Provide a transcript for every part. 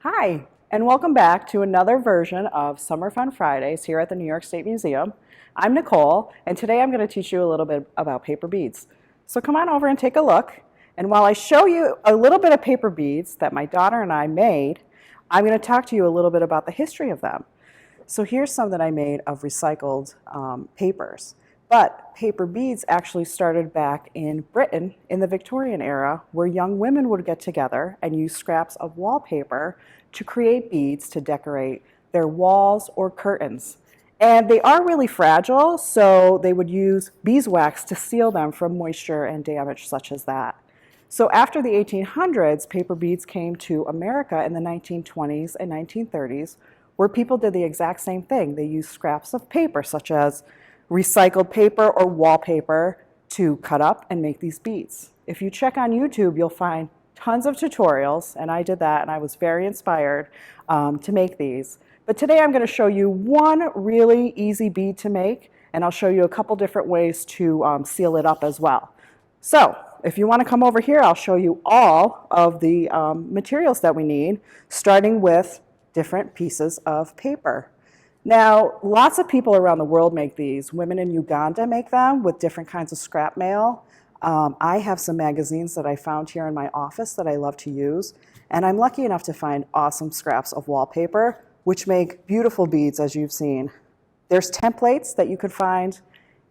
Hi, and welcome back to another version of Summer Fun Fridays here at the New York State Museum. I'm Nicole, and today I'm going to teach you a little bit about paper beads. So come on over and take a look. And while I show you a little bit of paper beads that my daughter and I made, I'm going to talk to you a little bit about the history of them. So here's some that I made of recycled papers. But paper beads actually started back in Britain in the Victorian era, where young women would get together and use scraps of wallpaper to create beads to decorate their walls or curtains. And they are really fragile, so they would use beeswax to seal them from moisture and damage such as that. So after the 1800s, paper beads came to America in the 1920s and 1930s, where people did the exact same thing. They used scraps of paper, such as recycled paper or wallpaper, to cut up and make these beads. If you check on YouTube, you'll find tons of tutorials, and I did that, and I was very inspired to make these. But today I'm going to show you one really easy bead to make, and I'll show you a couple different ways to seal it up as well. So if you want to come over here, I'll show you all of the materials that we need, starting with different pieces of paper. Now, lots of people around the world make these. Women in Uganda make them with different kinds of scrap mail. I have some magazines that I found here in my office that I love to use, and I'm lucky enough to find awesome scraps of wallpaper, which make beautiful beads, as you've seen. There's templates that you could find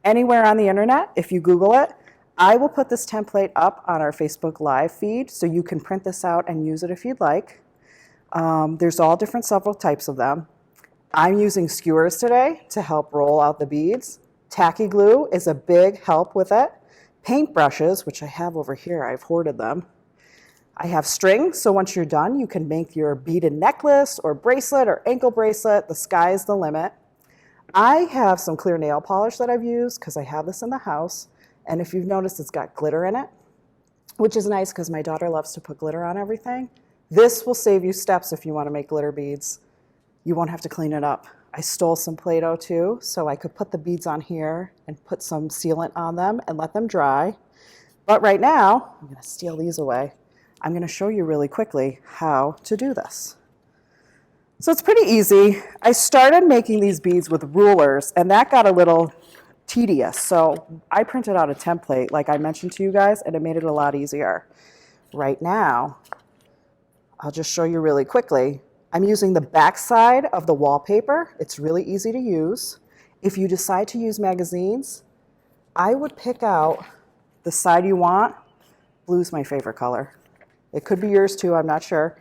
anywhere on the internet if you Google it. I will put this template up on our Facebook Live feed, so you can print this out and use it if you'd like. There's all different several types of them. I'm using skewers today to help roll out the beads. Tacky glue is a big help with it. Paintbrushes, which I have over here, I've hoarded them. I have string, so once you're done, you can make your beaded necklace or bracelet or ankle bracelet. The sky's the limit. I have some clear nail polish that I've used because I have this in the house. And if you've noticed, it's got glitter in it, which is nice because my daughter loves to put glitter on everything. This will save you steps if you want to make glitter beads. You won't have to clean it up. I stole some Play-Doh too, so I could put the beads on here and put some sealant on them and let them dry. But right now, I'm going to steal these away. I'm going to show you really quickly how to do this. So it's pretty easy. I started making these beads with rulers, and that got a little tedious. So I printed out a template, like I mentioned to you guys, and it made it a lot easier. Right now, I'll just show you really quickly. I'm using the back side of the wallpaper. It's really easy to use. If you decide to use magazines, I would pick out the side you want. Blue's my favorite color. It could be yours too, I'm not sure.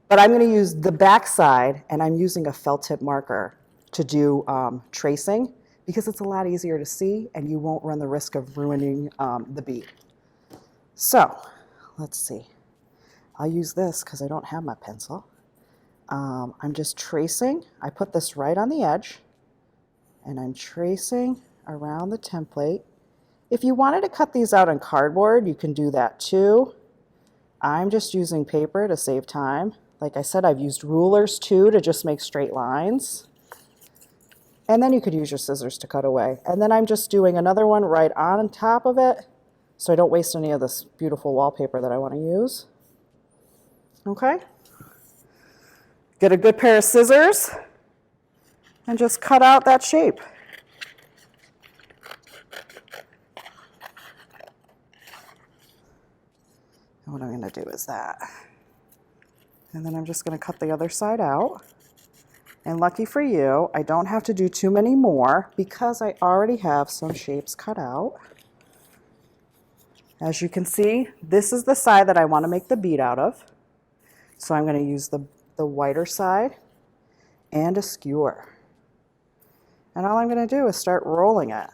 But I'm going to use the back side, and I'm using a felt tip marker to do tracing because it's a lot easier to see and you won't run the risk of ruining the bead. So let's see. I'll use this because I don't have my pencil. I'm just tracing. I put this right on the edge, and I'm tracing around the template. If you wanted to cut these out on cardboard, you can do that too. I'm just using paper to save time. Like I said, I've used rulers too to just make straight lines. And then you could use your scissors to cut away. And then I'm just doing another one right on top of it so I don't waste any of this beautiful wallpaper that I want to use. Okay? Get a good pair of scissors and just cut out that shape. And what I'm going to do is that. And then I'm just going to cut the other side out. And lucky for you, I don't have to do too many more because I already have some shapes cut out. As you can see, this is the side that I want to make the bead out of. So I'm going to use the whiter side and a skewer. And all I'm going to do is start rolling it.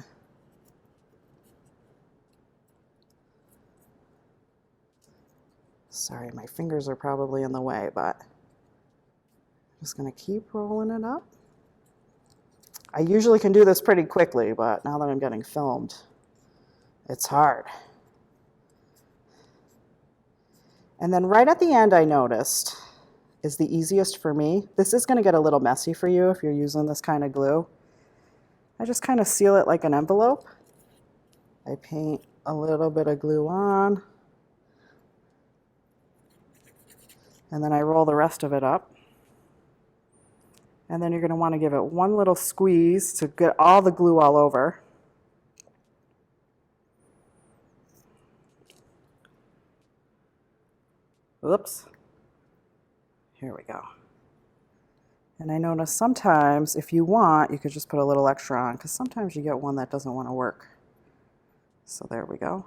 Sorry, my fingers are probably in the way, but I'm just going to keep rolling it up. I usually can do this pretty quickly, but now that I'm getting filmed, it's hard. And then right at the end, I noticed, is the easiest for me. This is going to get a little messy for you if you're using this kind of glue. I just kind of seal it like an envelope. I paint a little bit of glue on, and then I roll the rest of it up. And then you're going to want to give it one little squeeze to get all the glue all over. Oops. Here we go. And I notice sometimes if you want, you could just put a little extra on, because sometimes you get one that doesn't want to work. So there we go.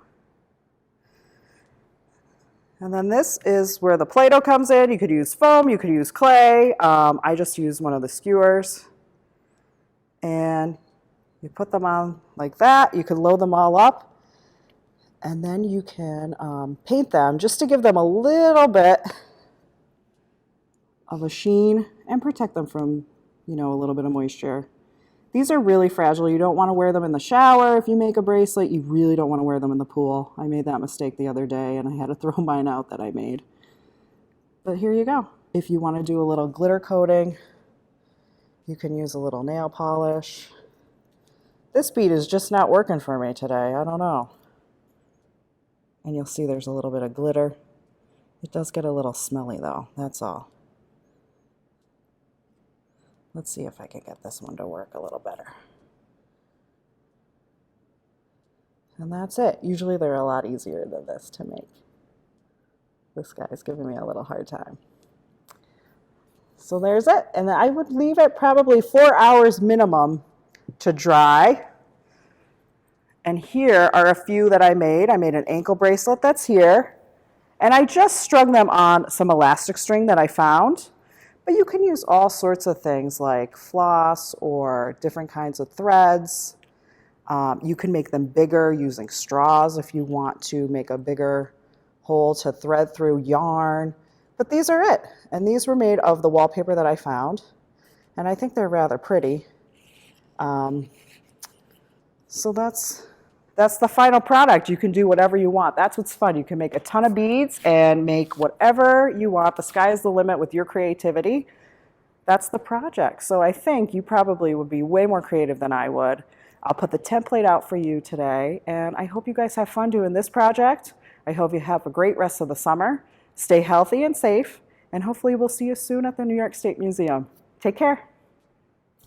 And then this is where the Play-Doh comes in. You could use foam, you could use clay. I just use one of the skewers. And you put them on like that. You can load them all up. And then you can paint them just to give them a little bit of a sheen and protect them from, you know, a little bit of moisture. These are really fragile. You don't want to wear them in the shower. If you make a bracelet, you really don't want to wear them in the pool. I made that mistake the other day and I had to throw mine out that I made. But here you go. If you want to do a little glitter coating, you can use a little nail polish. This bead is just not working for me today. I don't know. And you'll see there's a little bit of glitter. It does get a little smelly though, that's all. Let's see if I can get this one to work a little better. And that's it. Usually they're a lot easier than this to make. This guy's giving me a little hard time. So there's it. And I would leave it probably 4 hours minimum to dry. And here are a few that I made. I made an ankle bracelet that's here. And I just strung them on some elastic string that I found. But you can use all sorts of things like floss or different kinds of threads. You can make them bigger using straws if you want to make a bigger hole to thread through yarn. But these are it. And these were made of the wallpaper that I found. And I think they're rather pretty. So that's the final product. You can do whatever you want. That's what's fun. You can make a ton of beads and make whatever you want. The sky is the limit with your creativity. That's the project. So I think you probably would be way more creative than I would. I'll put the template out for you today, and I hope you guys have fun doing this project. I hope you have a great rest of the summer. Stay healthy and safe, and hopefully we'll see you soon at the New York State Museum. Take care.